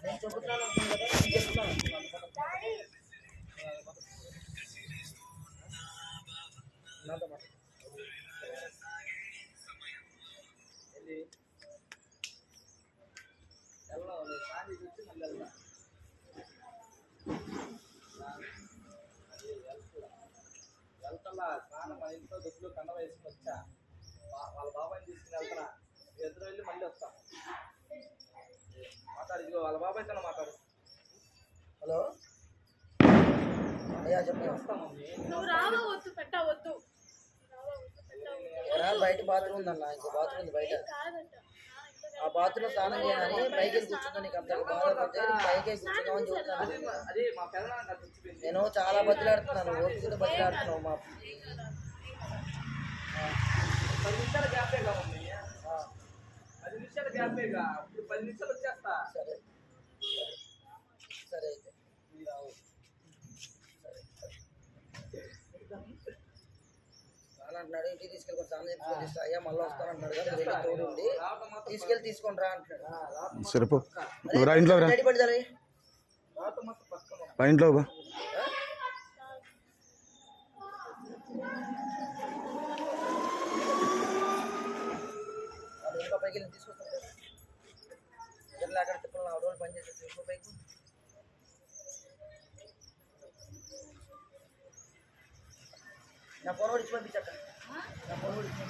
నేను చెబుతున్నాను కదా, నేను చెప్తున్నాను. నాతో వెళ్తా స్నానం మన ఇంట్లో దుబ్బులు కన్న వేసుకుని వచ్చా, వాళ్ళ బాబాయ్ని తీసుకుని వెళ్తున్నా, ఎదురు వెళ్ళి మళ్ళీ వస్తా. మాట్లాడు, ఇదిగో వాళ్ళ బాబాయ్తో మాట్లాడు. హలో అయ్యా చెప్పి వస్తామమ్మీ. బయట బాత్రూమ్ ఉందన్న, ఇంకో బాత్రూమ్ ఉంది బయట. ఆ బాత్రూమ్ స్నానం చేయాలని పైకి కూర్చుందా, నీకు అంత బాధపడితే పైకే కూర్చుందామని చెబుతున్నాను. నేను చాలా బతిలాడుతున్నాను, ఓపికతో బతిలాడుతున్నావు. మా 10 నిమిషాల గ్యాపేగా మమ్మీ, 10 నిమిషాల గ్యాపేగా, ఇప్పుడు 10 నిమిషాలు వచ్చేస్తా. సరే సరే అయితే అంటున్నాడు. ఇంటికి తీసుకెళ్ళి స్నానం చేసి అయ్యా మళ్ళీ వస్తానంటున్నాడు కదా, వెళ్ళి తోడుండి తీసుకెళ్ళి తీసుకొని రా అంటున్నాడు. సరిపో ఇంట్లో రెడీ పడతారు ఇంట్లో ఇంకో పైకి వెళ్ళి తీసుకొస్తాను. ఎదురు అక్కడ తిప్పలు 4 రోజులు పని చేసేసి ఇంకో పైకి నా ఫోన్ కూడా ఇచ్చి పంపించాక, నా ఫోన్ కూడా ఇచ్చి